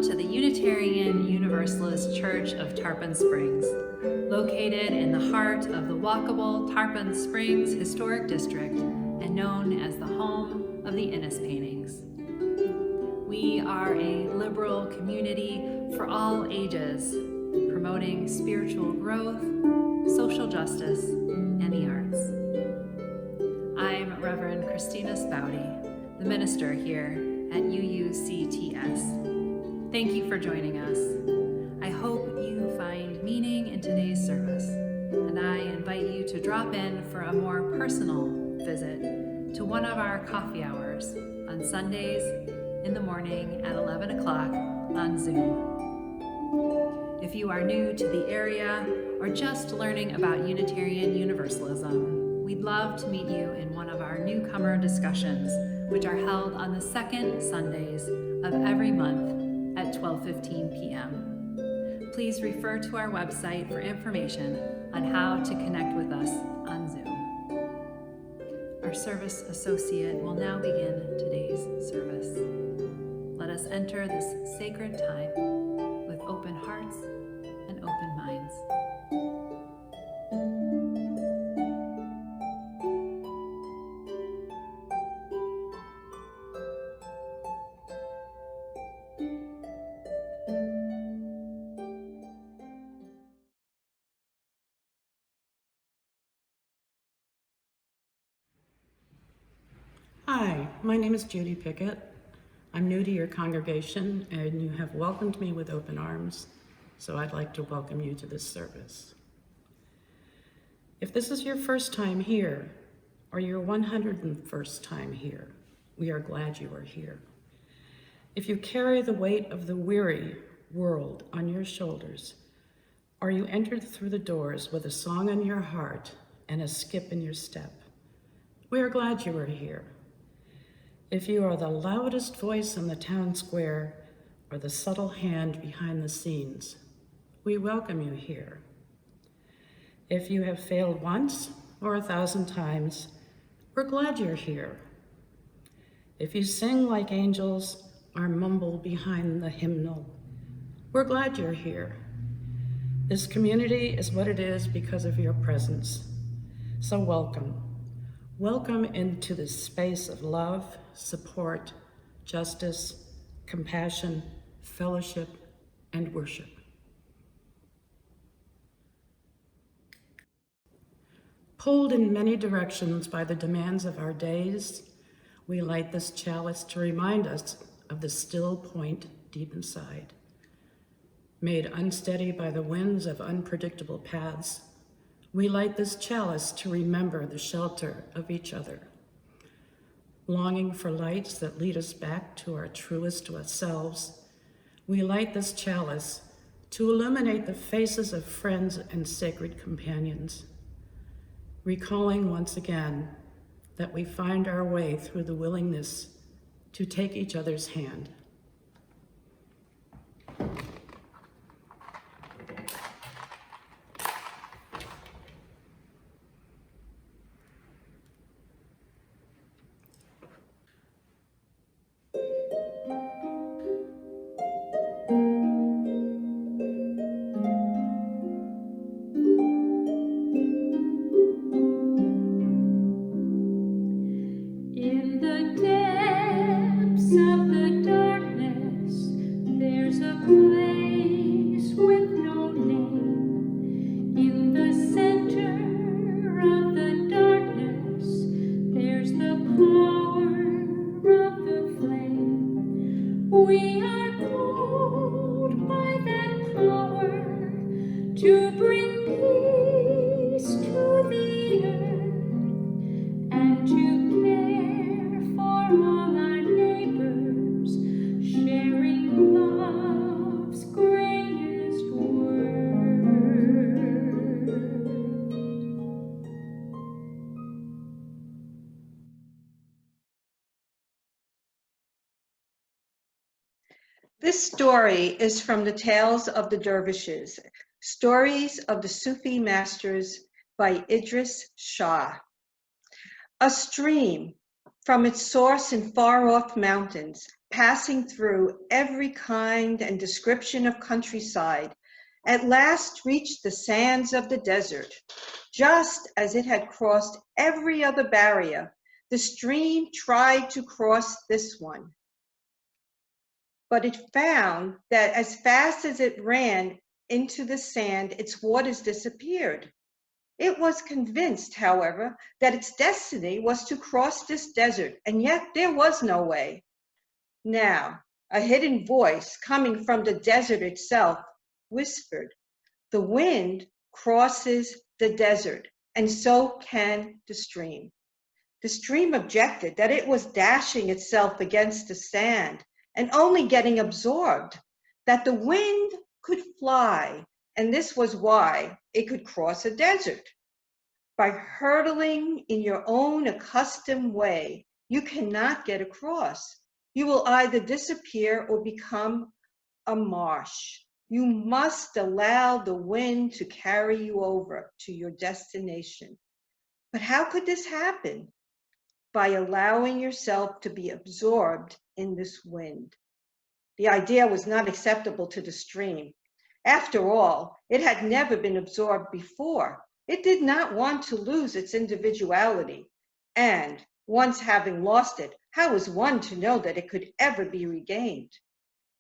Welcome to the Unitarian Universalist Church of Tarpon Springs, located in the heart of the walkable Tarpon Springs Historic District and known as the home of the Innes paintings. We are a liberal community for all ages, promoting spiritual growth, social justice, and the arts. I'm Reverend Kristina Spaude, the minister here at UUCTS. Thank you for joining us. I hope you find meaning in today's service, and I invite you to drop in for a more personal visit to one of our coffee hours on Sundays in the morning at 11 o'clock on Zoom. If you are new to the area or just learning about Unitarian Universalism, we'd love to meet you in one of our newcomer discussions, which are held on the second Sundays of every month at 12:15 p.m. Please refer to our website for information on how to connect with us on Zoom. Our service associate will now begin today's service. Let us enter this sacred time with open hearts and open minds. Hi, my name is Judy Pickett. I'm new to your congregation and you have welcomed me with open arms, so I'd like to welcome you to this service. If this is your first time here, or your 101st time here, we are glad you are here. If you carry the weight of the weary world on your shoulders, or you entered through the doors with a song in your heart and a skip in your step, we are glad you are here. If you are the loudest voice in the town square or the subtle hand behind the scenes, we welcome you here. If you have failed once or 1,000 times, we're glad you're here. If you sing like angels or mumble behind the hymnal, we're glad you're here. This community is what it is because of your presence. So welcome. Welcome into this space of love, support, justice, compassion, fellowship, and worship. Pulled in many directions by the demands of our days, we light this chalice to remind us of the still point deep inside. Made unsteady by the winds of unpredictable paths, we light this chalice to remember the shelter of each other. Longing for lights that lead us back to our truest selves, we light this chalice to illuminate the faces of friends and sacred companions, recalling once again that we find our way through the willingness to take each other's hand. This story is from the Tales of the Dervishes, Stories of the Sufi Masters by Idris Shah. A stream, from its source in far-off mountains, passing through every kind and description of countryside, at last reached the sands of the desert. Just as it had crossed every other barrier, the stream tried to cross this one. But it found that as fast as it ran into the sand, its waters disappeared. It was convinced, however, that its destiny was to cross this desert, and yet there was no way. Now, a hidden voice coming from the desert itself whispered, "The wind crosses the desert, and so can the stream." The stream objected that it was dashing itself against the sand and only getting absorbed, that the wind could fly, and this was why it could cross a desert. By hurtling in your own accustomed way, you cannot get across. You will either disappear or become a marsh. You must allow the wind to carry you over to your destination. But how could this happen? By allowing yourself to be absorbed in this wind. The idea was not acceptable to the stream. After all, it had never been absorbed before. It did not want to lose its individuality. And once having lost it, how was one to know that it could ever be regained?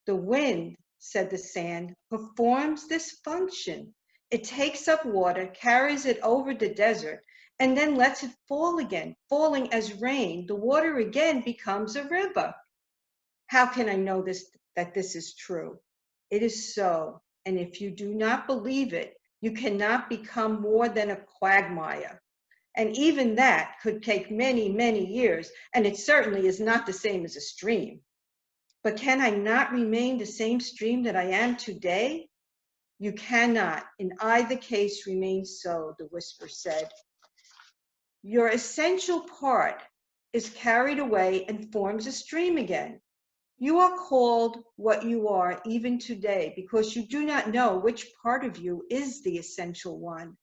The wind, said the sand, performs this function. It takes up water, carries it over the desert, and then lets it fall again. Falling as rain, the water again becomes a river. How can I know that this is true? It is so, and if you do not believe it, you cannot become more than a quagmire. And even that could take many, many years, and it certainly is not the same as a stream. But can I not remain the same stream that I am today? You cannot, in either case, remain so, the whisper said. Your essential part is carried away and forms a stream again. You are called what you are even today because you do not know which part of you is the essential one.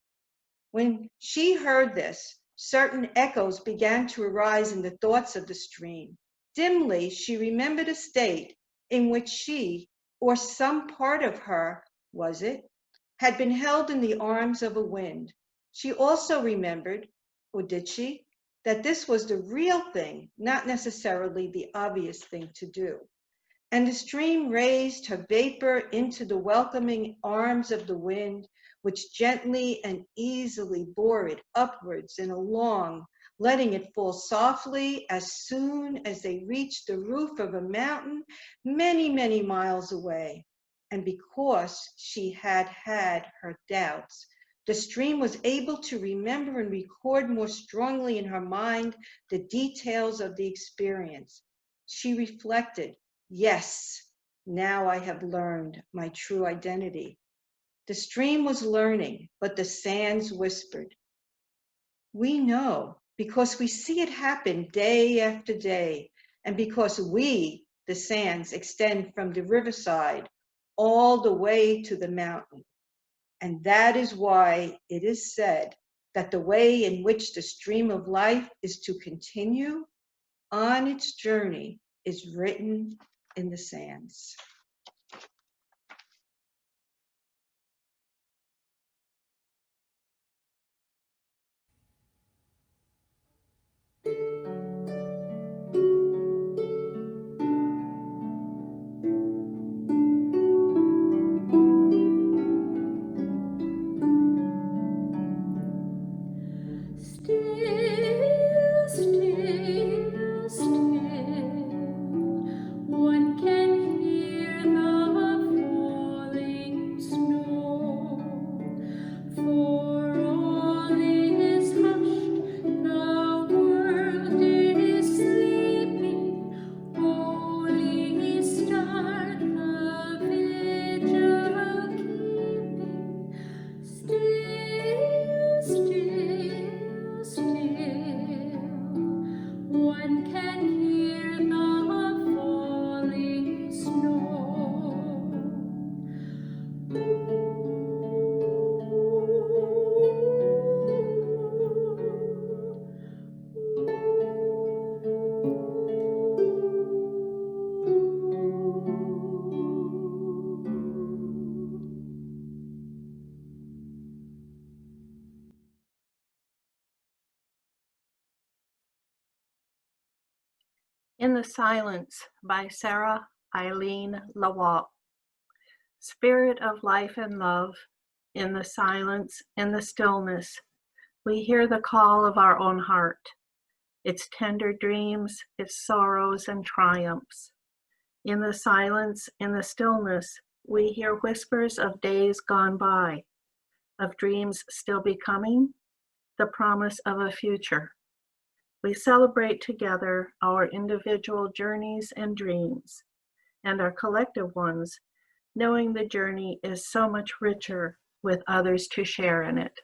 When she heard this, certain echoes began to arise in the thoughts of the stream. Dimly, she remembered a state in which she, or some part of her, was it, had been held in the arms of a wind. She also remembered, or did she, that this was the real thing, not necessarily the obvious thing to do. And the stream raised her vapor into the welcoming arms of the wind, which gently and easily bore it upwards and along, letting it fall softly as soon as they reached the roof of a mountain many, many miles away. And because she had had her doubts, the stream was able to remember and record more strongly in her mind the details of the experience. She reflected, yes, now I have learned my true identity. The stream was learning, but the sands whispered. We know because we see it happen day after day, and because we, the sands, extend from the riverside all the way to the mountain. And that is why it is said that the way in which the stream of life is to continue on its journey is written in the sands. In the Silence by Sarah Eileen Lawalt. Spirit of life and love, in the silence, in the stillness, we hear the call of our own heart, its tender dreams, its sorrows and triumphs. In the silence, in the stillness, we hear whispers of days gone by, of dreams still becoming, the promise of a future. We celebrate together our individual journeys and dreams, and our collective ones, knowing the journey is so much richer with others to share in it.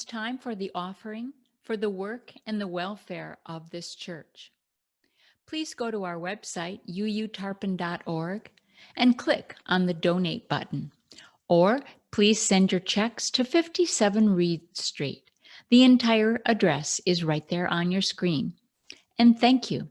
it's time for the offering for the work and the welfare of this church. Please go to our website, uutarpon.org, and click on the Donate button. Or please send your checks to 57 Reed Street. The entire address is right there on your screen. And thank you.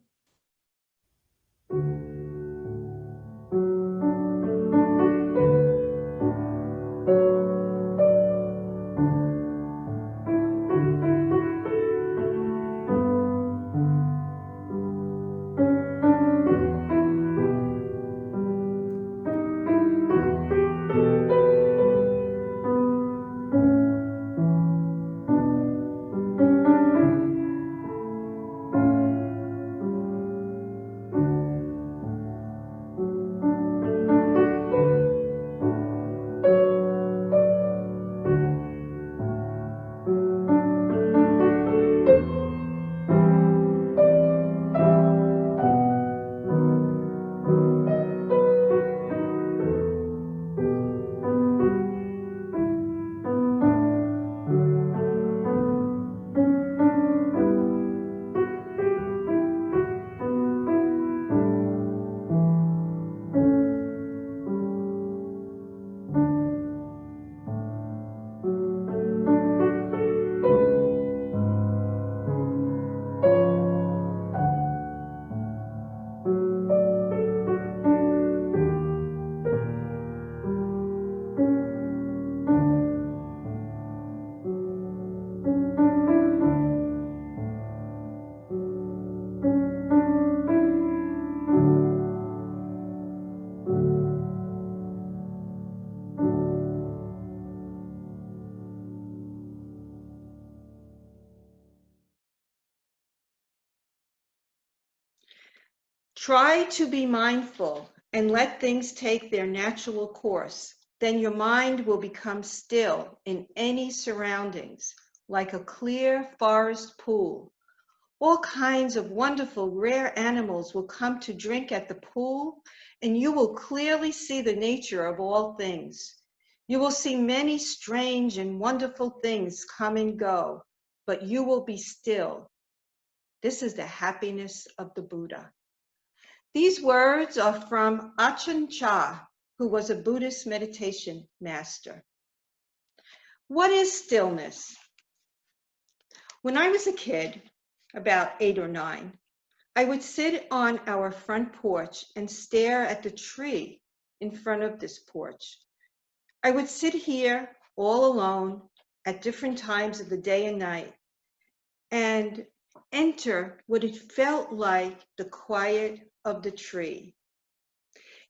Try to be mindful and let things take their natural course. Then your mind will become still in any surroundings, like a clear forest pool. All kinds of wonderful, rare animals will come to drink at the pool, and you will clearly see the nature of all things. You will see many strange and wonderful things come and go, but you will be still. This is the happiness of the Buddha. These words are from Ajahn Chah, who was a Buddhist meditation master. What is stillness? When I was a kid, about 8 or 9, I would sit on our front porch and stare at the tree in front of this porch. I would sit here all alone at different times of the day and night and enter what it felt like the quiet of the tree.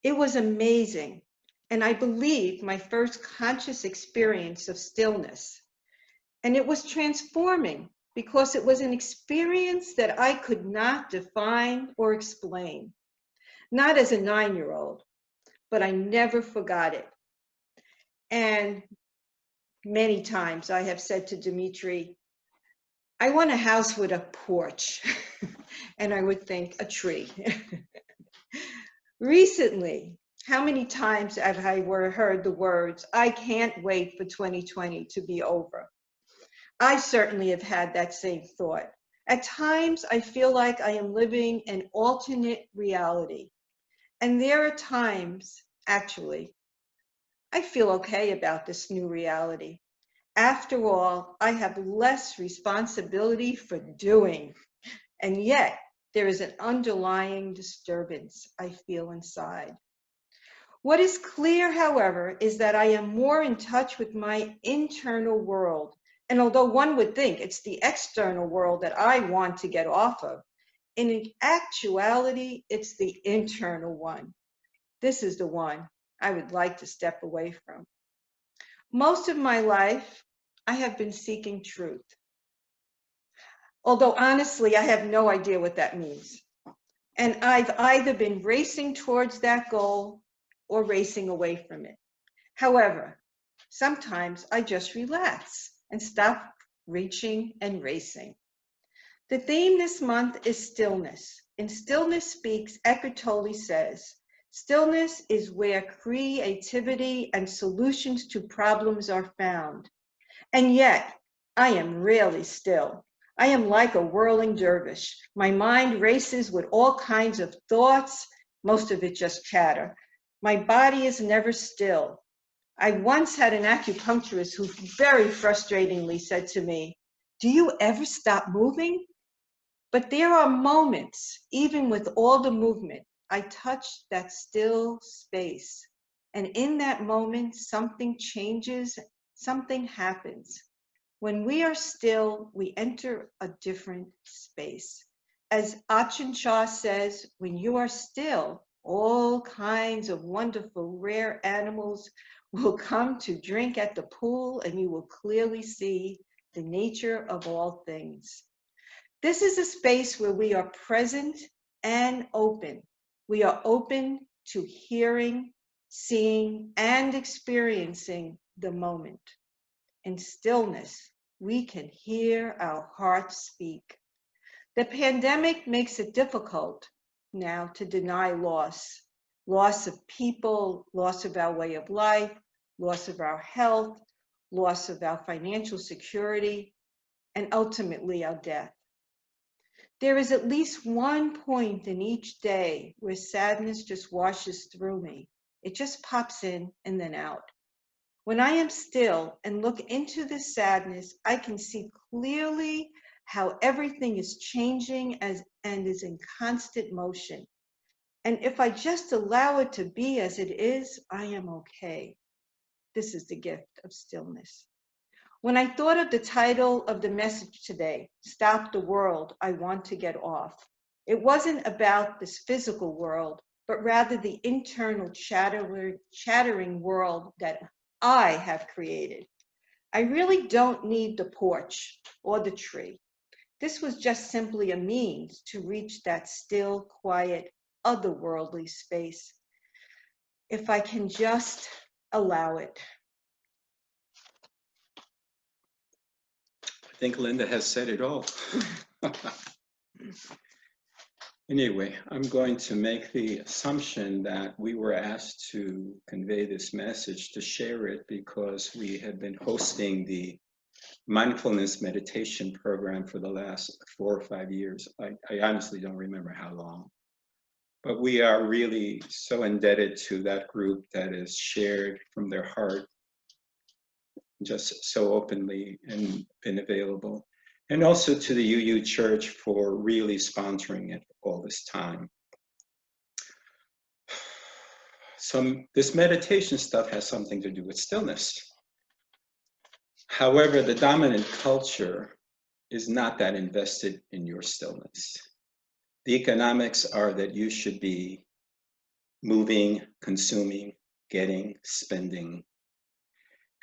It was amazing, and I believe my first conscious experience of stillness. And it was transforming because it was an experience that I could not define or explain. Not as a 9-year-old, but I never forgot it. And many times I have said to Dimitri, I want a house with a porch. And I would think a tree. Recently, how many times have I heard the words, I can't wait for 2020 to be over? I certainly have had that same thought. At times, I feel like I am living an alternate reality. And there are times, actually, I feel okay about this new reality. After all, I have less responsibility for doing. And yet, there is an underlying disturbance I feel inside. What is clear, however, is that I am more in touch with my internal world. And although one would think it's the external world that I want to get off of, in actuality, it's the internal one. This is the one I would like to step away from. Most of my life, I have been seeking truth. Although honestly, I have no idea what that means. And I've either been racing towards that goal or racing away from it. However, sometimes I just relax and stop reaching and racing. The theme this month is stillness. In Stillness Speaks, Eckhart Tolle says, stillness is where creativity and solutions to problems are found. And yet, I am really still. I am like a whirling dervish. My mind races with all kinds of thoughts, most of it just chatter. My body is never still. I once had an acupuncturist who very frustratingly said to me, "Do you ever stop moving?" But there are moments, even with all the movement, I touch that still space. And in that moment, something changes, something happens. When we are still, we enter a different space. As Achin Shah says, when you are still, all kinds of wonderful, rare animals will come to drink at the pool, and you will clearly see the nature of all things. This is a space where we are present and open. We are open to hearing, seeing, and experiencing the moment. In stillness, we can hear our hearts speak. The pandemic makes it difficult now to deny loss. Loss of people, loss of our way of life, loss of our health, loss of our financial security, and ultimately our death. There is at least one point in each day where sadness just washes through me. It just pops in and then out. When I am still and look into this sadness, I can see clearly how everything is changing and is in constant motion. And if I just allow it to be as it is, I am okay. This is the gift of stillness. When I thought of the title of the message today, Stop the World, I Want to Get Off, it wasn't about this physical world, but rather the internal chattering world that I have created. I really don't need the porch or the tree. This was just simply a means to reach that still, quiet, otherworldly space. If I can just allow it. I think Linda has said it all. Anyway, I'm going to make the assumption that we were asked to convey this message, to share it, because we have been hosting the mindfulness meditation program for the last 4 or 5 years. I honestly don't remember how long. But we are really so indebted to that group that is shared from their heart, just so openly and been available. And also to the UU Church for really sponsoring it all this time. So this meditation stuff has something to do with stillness. However, the dominant culture is not that invested in your stillness. The economics are that you should be moving, consuming, getting, spending.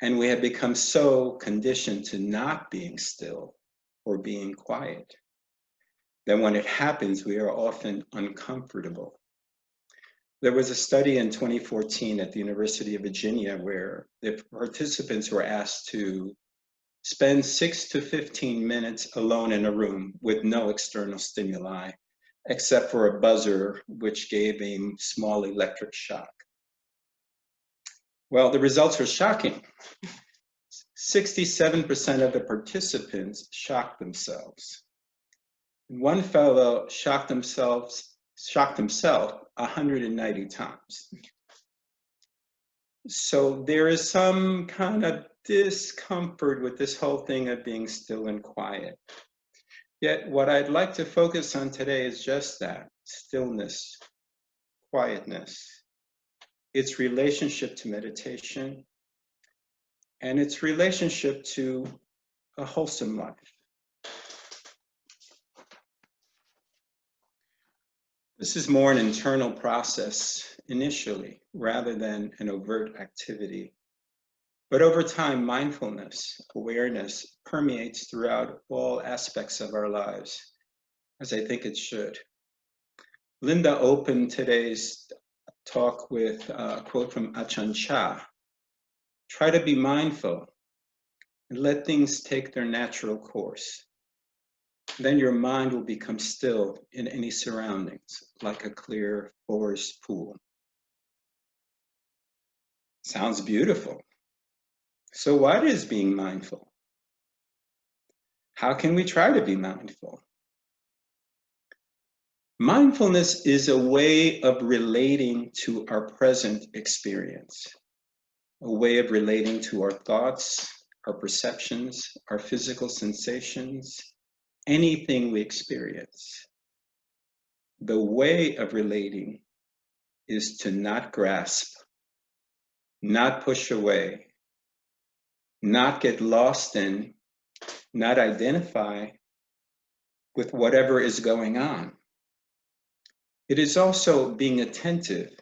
And we have become so conditioned to not being still or being quiet that when it happens, we are often uncomfortable. There was a study in 2014 at the University of Virginia where the participants were asked to spend 6 to 15 minutes alone in a room with no external stimuli, except for a buzzer, which gave a small electric shock. Well, the results were shocking. 67% of the participants shocked themselves. One fellow shocked himself 190 times. So there is some kind of discomfort with this whole thing of being still and quiet. Yet what I'd like to focus on today is just that, stillness, quietness, its relationship to meditation, and its relationship to a wholesome life. This is more an internal process initially, rather than an overt activity. But over time, mindfulness, awareness, permeates throughout all aspects of our lives, as I think it should. Linda opened today's talk with a quote from Ajahn Chah. Try to be mindful and let things take their natural course. Then your mind will become still in any surroundings, like a clear forest pool. Sounds beautiful. So what is being mindful? How can we try to be mindful? Mindfulness is a way of relating to our present experience, a way of relating to our thoughts, our perceptions, our physical sensations, anything we experience. The way of relating is to not grasp, not push away, not get lost in, not identify with whatever is going on. It is also being attentive,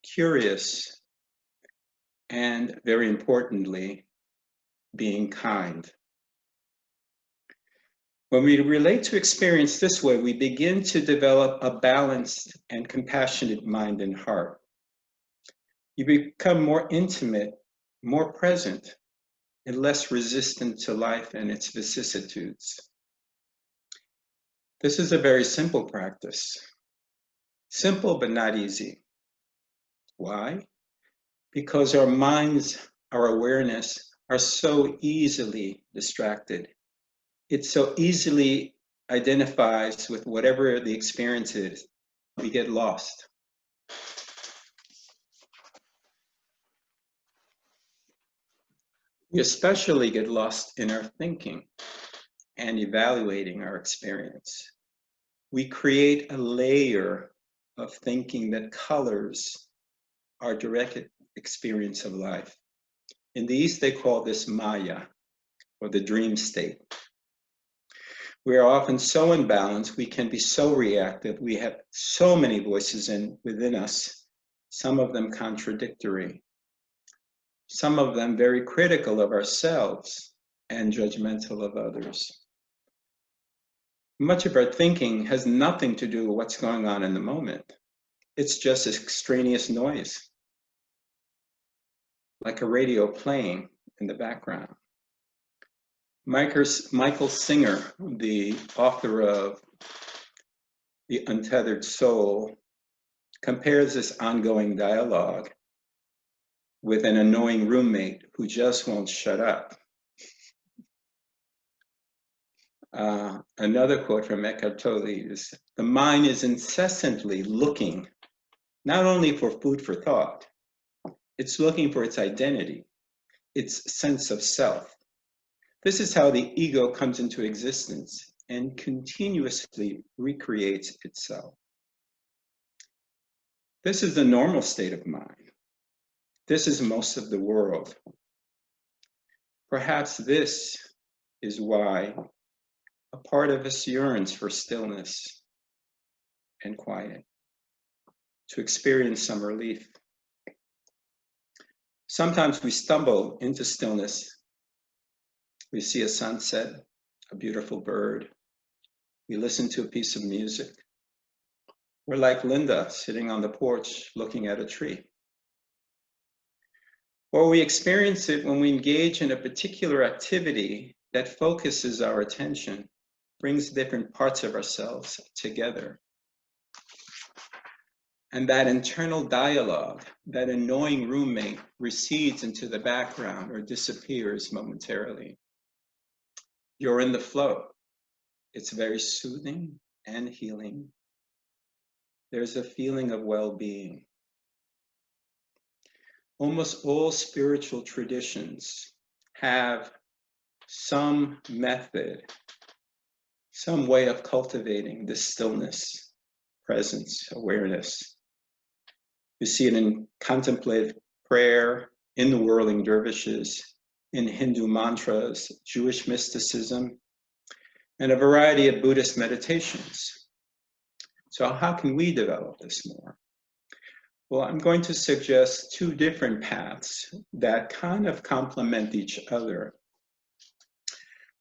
curious, and very importantly, being kind. When we relate to experience this way, we begin to develop a balanced and compassionate mind and heart. You become more intimate, more present, and less resistant to life and its vicissitudes. This is a very simple practice. Simple, but not easy. Why? Because our minds, our awareness, are so easily distracted. It so easily identifies with whatever the experience is. We get lost. We especially get lost in our thinking and evaluating our experience. We create a layer of thinking that colors our direct experience of life. In the East, they call this Maya, or the dream state. We are often so imbalanced, we can be so reactive, we have so many voices within us, some of them contradictory, some of them very critical of ourselves and judgmental of others. Much of our thinking has nothing to do with what's going on in the moment. It's just extraneous noise, like a radio playing in the background. Michael Singer, the author of The Untethered Soul, compares this ongoing dialogue with an annoying roommate who just won't shut up. Another quote from Eckhart Tolle is, "The mind is incessantly looking, not only for food for thought, it's looking for its identity, its sense of self. This is how the ego comes into existence and continuously recreates itself. This is the normal state of mind. This is most of the world. Perhaps this is why a part of us yearns for stillness and quiet, to experience some relief. Sometimes we stumble into stillness. We see a sunset, a beautiful bird. We listen to a piece of music. We're like Linda sitting on the porch looking at a tree. Or we experience it when we engage in a particular activity that focuses our attention, brings different parts of ourselves together. And that internal dialogue, that annoying roommate, recedes into the background or disappears momentarily. You're in the flow. It's very soothing and healing. There's a feeling of well-being. Almost all spiritual traditions have some method, some way of cultivating this stillness, presence, awareness. You see it in contemplative prayer, in the whirling dervishes, in Hindu mantras, Jewish mysticism, and a variety of Buddhist meditations. So how can we develop this more? Well, I'm going to suggest two different paths that kind of complement each other.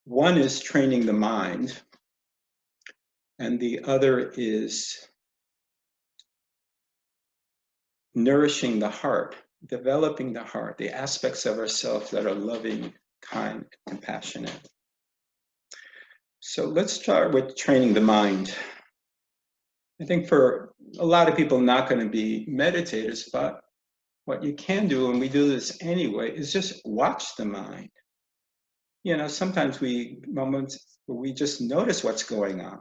One is training the mind, and the other is nourishing the heart, developing the heart, the aspects of ourselves that are loving, kind, and compassionate. So let's start with training the mind. I think for a lot of people not going to be meditators, but what you can do, and we do this anyway, is just watch the mind. You know, sometimes moments where we just notice what's going on.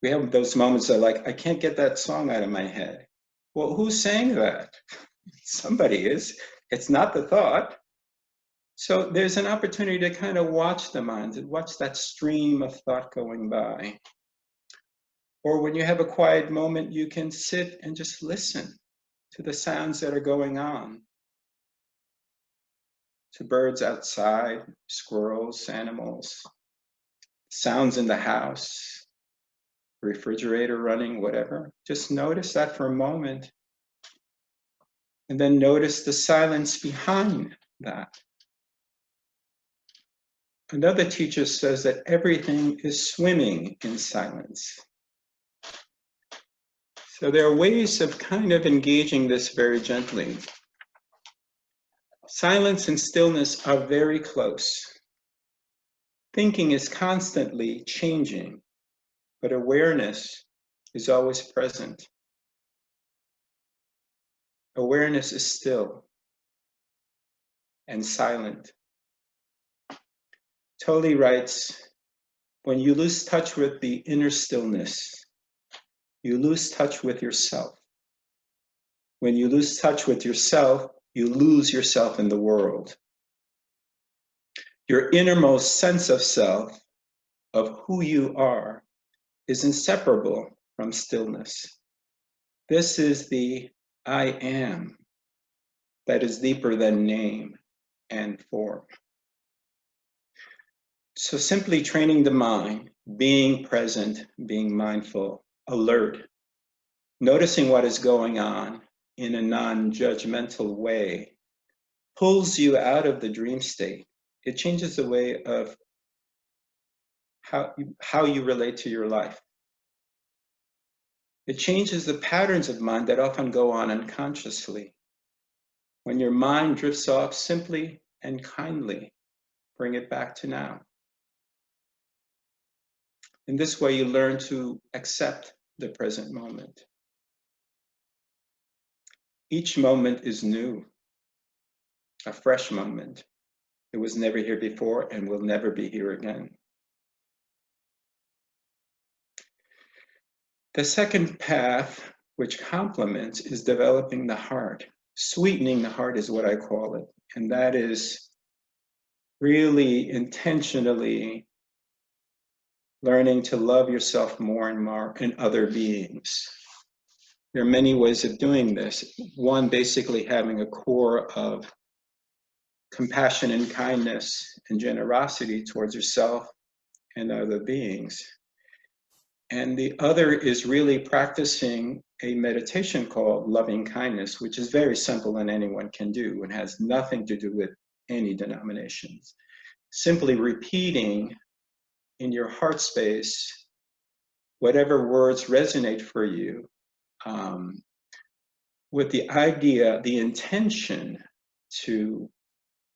We have those moments that like, I can't get that song out of my head. Well, who's saying that? Somebody is. It's not the thought. So there's an opportunity to kind of watch the mind, and watch that stream of thought going by. Or when you have a quiet moment, you can sit and just listen to the sounds that are going on. To birds outside, squirrels, animals, sounds in the house, refrigerator running, whatever. Just notice that for a moment. And then notice the silence behind that. Another teacher says that everything is swimming in silence. So there are ways of kind of engaging this very gently. Silence and stillness are very close. Thinking is constantly changing, but awareness is always present. Awareness is still and silent. Tolle writes, when you lose touch with the inner stillness, you lose touch with yourself. When you lose touch with yourself, you lose yourself in the world. Your innermost sense of self, of who you are, is inseparable from stillness. This is the I am that is deeper than name and form. So simply training the mind, being present, being mindful, alert, noticing what is going on in a non-judgmental way, pulls you out of the dream state. It changes the way of how you relate to your life. It changes the patterns of mind that often go on unconsciously. When your mind drifts off, simply and kindly bring it back to now. In this way, you learn to accept the present moment. Each moment is new, a fresh moment. It was never here before and will never be here again. The second path, which complements, is developing the heart. Sweetening the heart is what I call it. And that is really intentionally learning to love yourself more and more and other beings. There are many ways of doing this. One, basically having a core of compassion and kindness and generosity towards yourself and other beings. And the other is really practicing a meditation called loving kindness, which is very simple and anyone can do and has nothing to do with any denominations. Simply repeating in your heart space whatever words resonate for you, with the idea, the intention to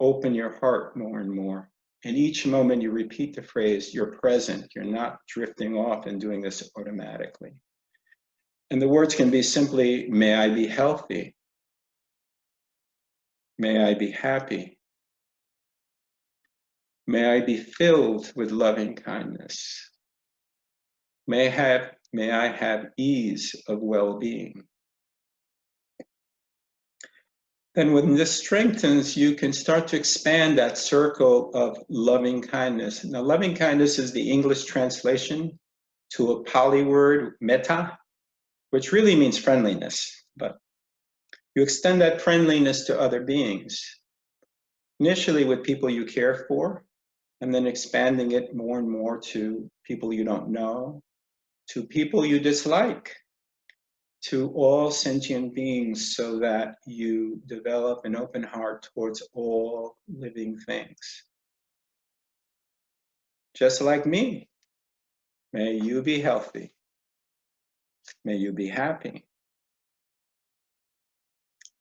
open your heart more and more. And each moment you repeat the phrase, you're present, you're not drifting off and doing this automatically. And the words can be simply, may I be healthy, may I be happy, may I be filled with loving kindness, may I have ease of well-being. Then when this strengthens, you can start to expand that circle of loving kindness. Now, loving kindness is the English translation to a Pali word, metta, which really means friendliness. But you extend that friendliness to other beings, initially with people you care for, and then expanding it more and more to people you don't know, to people you dislike, to all sentient beings, so that you develop an open heart towards all living things. Just like me, may you be healthy. May you be happy.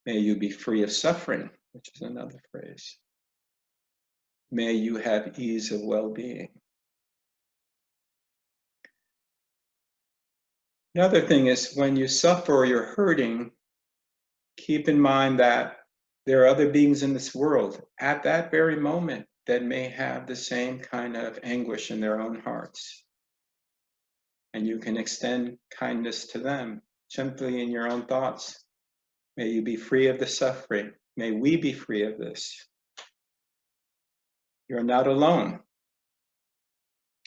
May you be free of suffering, which is another phrase. May you have ease of well-being. Another thing is when you suffer or you're hurting, keep in mind that there are other beings in this world at that very moment, that may have the same kind of anguish in their own hearts. And you can extend kindness to them simply in your own thoughts. May you be free of the suffering. May we be free of this. You're not alone.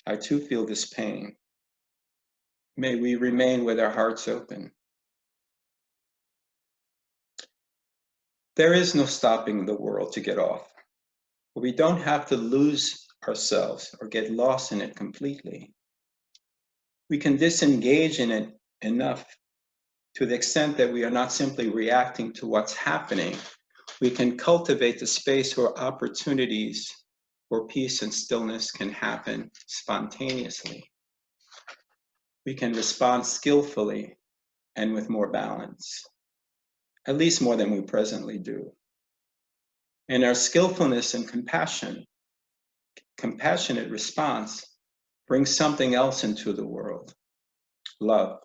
I too feel this pain. May we remain with our hearts open. There is no stopping the world to get off. We don't have to lose ourselves or get lost in it completely. We can disengage in it enough to the extent that we are not simply reacting to what's happening. We can cultivate the space where opportunities for peace and stillness can happen spontaneously. We can respond skillfully and with more balance, at least more than we presently do. And our skillfulness and compassionate response brings something else into the world, love.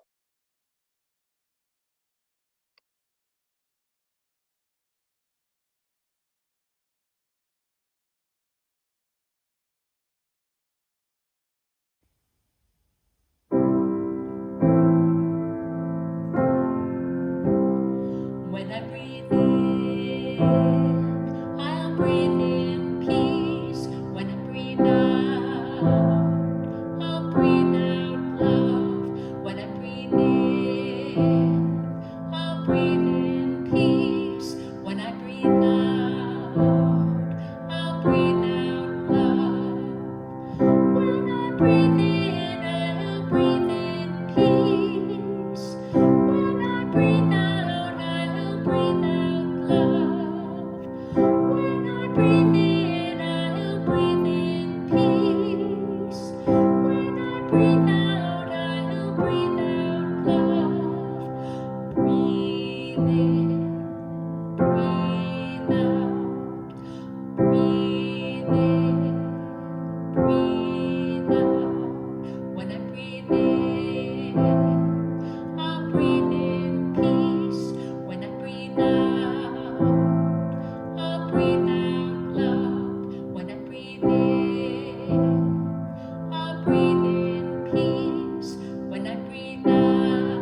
When I breathe in, I'll breathe in peace. When I breathe out, I'll breathe out love. When I breathe in, I'll breathe in peace. When I breathe out, I'll breathe out love. When I breathe in, I'll breathe in peace. When I breathe out, I'll breathe out love. When I breathe in, I'll breathe in peace. When I breathe out, I'll breathe out love. Breathe in, breathe out, breathe in, breathe out. When I breathe in, I'll breathe in peace. When I breathe out, I'll breathe out love. When I breathe in, I'll breathe in peace. When I breathe out,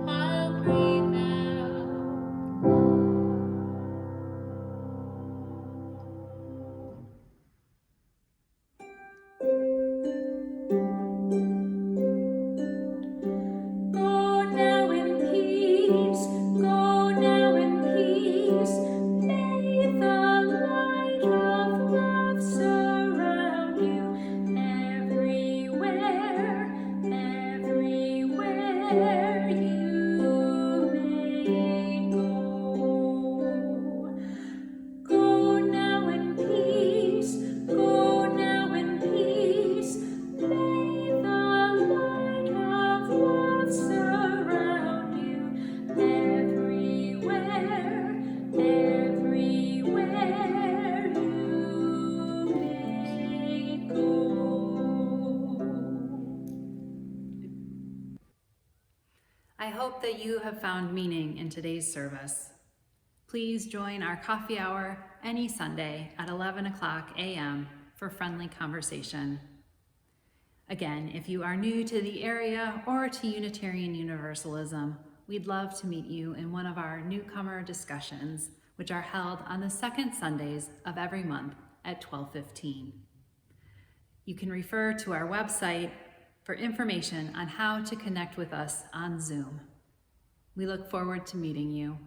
I'll breathe out love. Go now in peace, go now in peace. May the light of love surround you everywhere, everywhere you may go. Go now in peace, go now in peace. May the light of love surround you everywhere, everywhere you may go. I hope that you have found meaning in today's service. Please join our coffee hour any Sunday at 11 o'clock a.m. for friendly conversation. Again, if you are new to the area or to Unitarian Universalism, we'd love to meet you in one of our newcomer discussions, which are held on the second Sundays of every month at 12:15. You can refer to our website for information on how to connect with us on Zoom. We look forward to meeting you.